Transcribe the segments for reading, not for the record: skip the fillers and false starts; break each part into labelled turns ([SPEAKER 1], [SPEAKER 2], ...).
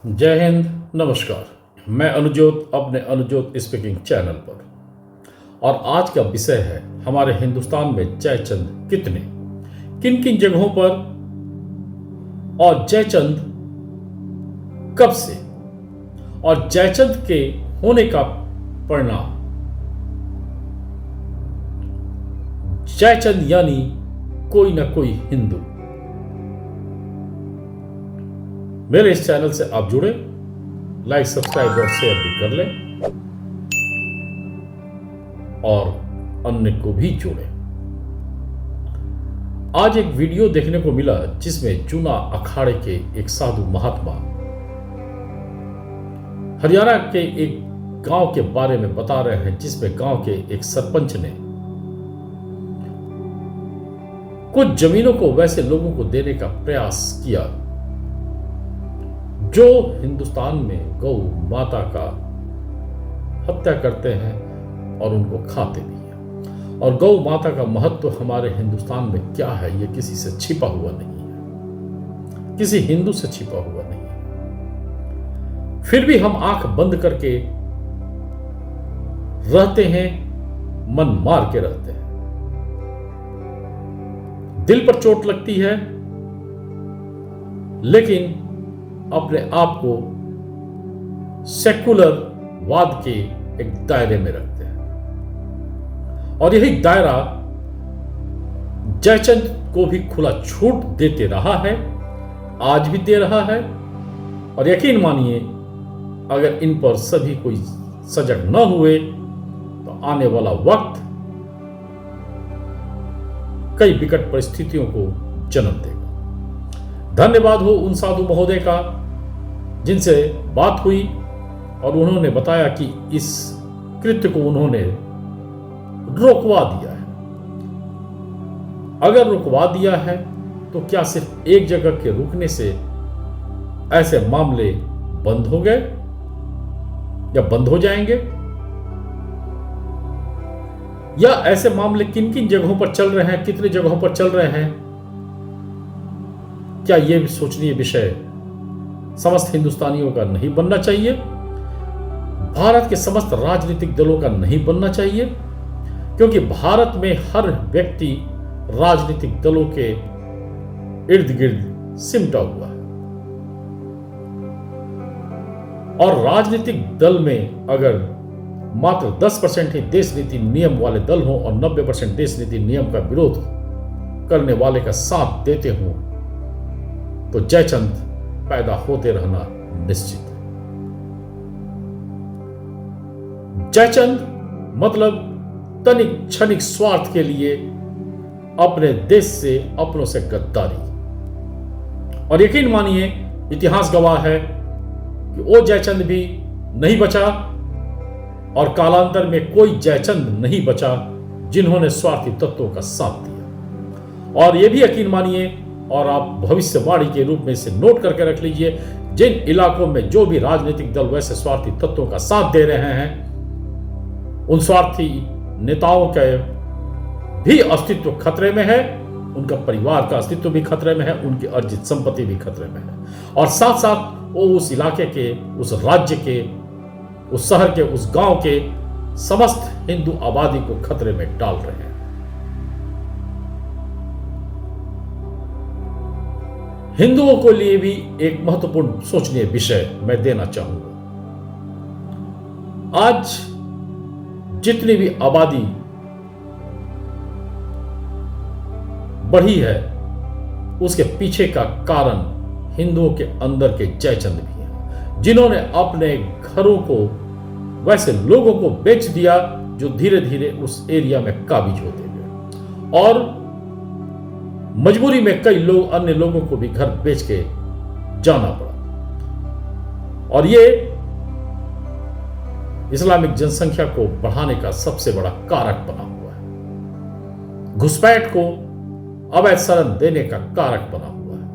[SPEAKER 1] जय हिंद। नमस्कार। मैं अनुजोत अपने अनुजोत स्पीकिंग चैनल पर, और आज का विषय है हमारे हिंदुस्तान में जयचंद कितने, किन किन जगहों पर, और जयचंद कब से, और जयचंद के होने का परिणाम। जयचंद यानी कोई ना कोई हिंदू। मेरे इस चैनल से आप जुड़े, लाइक सब्सक्राइब और शेयर भी कर लें और अन्य को भी जोड़ें। आज एक वीडियो देखने को मिला जिसमें चूना अखाड़े के एक साधु महात्मा हरियाणा के एक गांव के बारे में बता रहे हैं, जिसमें गांव के एक सरपंच ने कुछ जमीनों को वैसे लोगों को देने का प्रयास किया जो हिंदुस्तान में गौ माता का हत्या करते हैं और उनको खाते भी हैं। और गौ माता का महत्व हमारे हिंदुस्तान में क्या है, यह किसी से छिपा हुआ नहीं है, किसी हिंदू से छिपा हुआ नहीं है। फिर भी हम आंख बंद करके रहते हैं, मन मार के रहते हैं। दिल पर चोट लगती है, लेकिन अपने आप को सेकुलर वाद के एक दायरे में रखते हैं। और यही दायरा जयचंद को भी खुला छूट देते रहा है, आज भी दे रहा है। और यकीन मानिए, अगर इन पर सभी कोई सजग न हुए तो आने वाला वक्त कई विकट परिस्थितियों को जन्म देगा। धन्यवाद हो उन साधु महोदय का जिनसे बात हुई और उन्होंने बताया कि इस कृत्य को उन्होंने रोकवा दिया है। अगर रुकवा दिया है तो क्या सिर्फ एक जगह के रुकने से ऐसे मामले बंद हो गए या बंद हो जाएंगे, या ऐसे मामले किन किन जगहों पर चल रहे हैं, कितने जगहों पर चल रहे हैं, क्या यह भी सोचनीय विषय समस्त हिंदुस्तानियों का नहीं बनना चाहिए? भारत के समस्त राजनीतिक दलों का नहीं बनना चाहिए? क्योंकि भारत में हर व्यक्ति राजनीतिक दलों के इर्द गिर्द सिमटा हुआ है। और राजनीतिक दल में अगर मात्र 10% ही देश नीति नियम वाले दल हों और 90% देश नीति नियम का विरोध करने वाले का साथ देते हों, तो जयचंद पैदा होते रहना निश्चित है। जयचंद मतलब तनिक क्षणिक स्वार्थ के लिए अपने देश से, अपनों से गद्दारी। और यकीन मानिए, इतिहास गवाह है कि वो जयचंद भी नहीं बचा और कालांतर में कोई जयचंद नहीं बचा जिन्होंने स्वार्थी तत्वों का साथ दिया। और यह भी यकीन मानिए, और आप भविष्यवाणी के रूप में इसे नोट करके रख लीजिए, जिन इलाकों में जो भी राजनीतिक दल वैसे स्वार्थी तत्वों का साथ दे रहे हैं, उन स्वार्थी नेताओं का भी अस्तित्व खतरे में है, उनका परिवार का अस्तित्व भी खतरे में है, उनकी अर्जित संपत्ति भी खतरे में है। और साथ साथ वो उस इलाके के, उस राज्य के, उस शहर के, उस गांव के समस्त हिंदू आबादी को खतरे में डाल रहे हैं। हिंदुओं को लिए भी एक महत्वपूर्ण सोचनीय विषय मैं देना चाहूंगा। आज जितनी भी आबादी बढ़ी है, उसके पीछे का कारण हिंदुओं के अंदर के जयचंद भी हैं, जिन्होंने अपने घरों को वैसे लोगों को बेच दिया जो धीरे धीरे उस एरिया में काबिज होते गए। और मजबूरी में कई लोग, अन्य लोगों को भी घर बेच के जाना पड़ा। और ये इस्लामिक जनसंख्या को बढ़ाने का सबसे बड़ा कारक बना हुआ है, घुसपैठ को अवैध शरण देने का कारक बना हुआ है।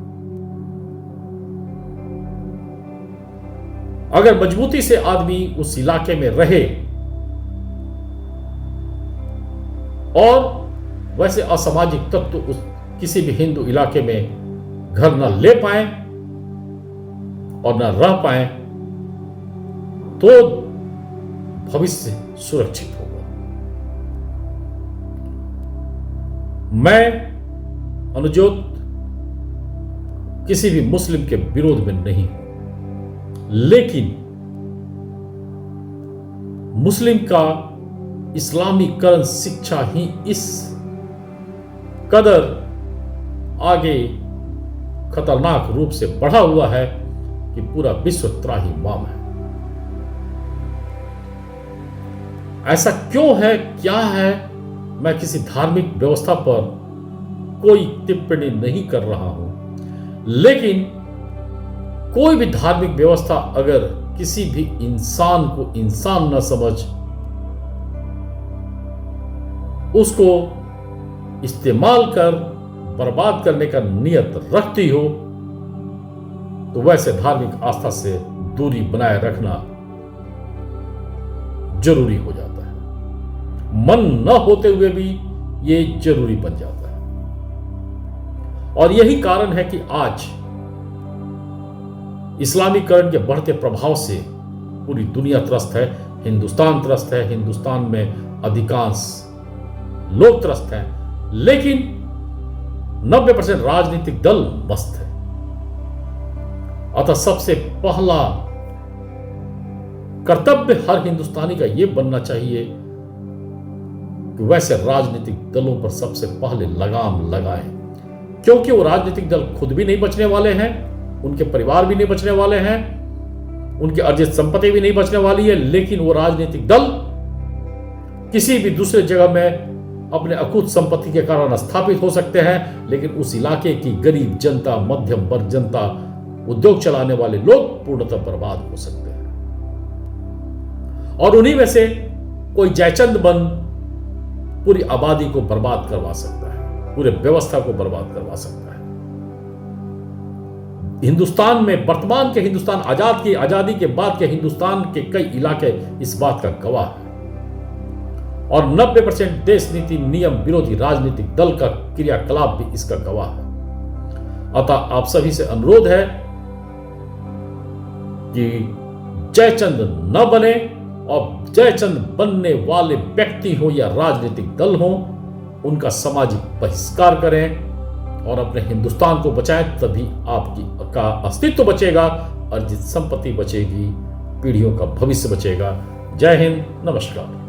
[SPEAKER 1] अगर मजबूती से आदमी उस इलाके में रहे और वैसे असामाजिक तत्व उस किसी भी हिंदू इलाके में घर न ले पाए और न रह पाए तो भविष्य सुरक्षित होगा। मैं अनुजोत किसी भी मुस्लिम के विरोध में नहीं हूं, लेकिन मुस्लिम का इस्लामीकरण शिक्षा ही इस कदर आगे खतरनाक रूप से बढ़ा हुआ है कि पूरा विश्व त्राहिमाम है। ऐसा क्यों है, क्या है? मैं किसी धार्मिक व्यवस्था पर कोई टिप्पणी नहीं कर रहा हूं, लेकिन कोई भी धार्मिक व्यवस्था अगर किसी भी इंसान को इंसान न समझ उसको इस्तेमाल कर बर्बाद करने का नियत रखती हो, तो वैसे धार्मिक आस्था से दूरी बनाए रखना जरूरी हो जाता है। मन न होते हुए भी ये जरूरी बन जाता है। और यही कारण है कि आज इस्लामीकरण के बढ़ते प्रभाव से पूरी दुनिया त्रस्त है, हिंदुस्तान त्रस्त है, हिंदुस्तान में अधिकांश लोग त्रस्त हैं, लेकिन 90% राजनीतिक दल मस्त है। अतः सबसे पहला कर्तव्य हर हिंदुस्तानी का यह बनना चाहिए कि वैसे राजनीतिक दलों पर सबसे पहले लगाम लगाएं, क्योंकि वो राजनीतिक दल खुद भी नहीं बचने वाले हैं, उनके परिवार भी नहीं बचने वाले हैं, उनकी अर्जित संपत्ति भी नहीं बचने वाली है, लेकिन वो राजनीतिक दल किसी भी दूसरे जगह में अपने अकूत संपत्ति के कारण स्थापित हो सकते हैं, लेकिन उस इलाके की गरीब जनता, मध्यम वर्ग जनता, उद्योग चलाने वाले लोग पूर्णतः बर्बाद हो सकते हैं। और उन्हीं में से कोई जयचंद बन पूरी आबादी को बर्बाद करवा सकता है, पूरे व्यवस्था को बर्बाद करवा सकता है। हिंदुस्तान में वर्तमान के हिंदुस्तान, आजादी के बाद के हिंदुस्तान के कई इलाके इस बात का गवाह है। और 90% देश नीति नियम विरोधी राजनीतिक दल का क्रियाकलाप भी इसका गवाह है। अतः आप सभी से अनुरोध है कि जयचंद न बने, और जयचंद बनने वाले व्यक्ति हो या राजनीतिक दल हो, उनका सामाजिक बहिष्कार करें और अपने हिंदुस्तान को बचाएं। तभी आपकी का अस्तित्व बचेगा, अर्जित संपत्ति बचेगी, पीढ़ियों का भविष्य बचेगा। जय हिंद, नमस्कार।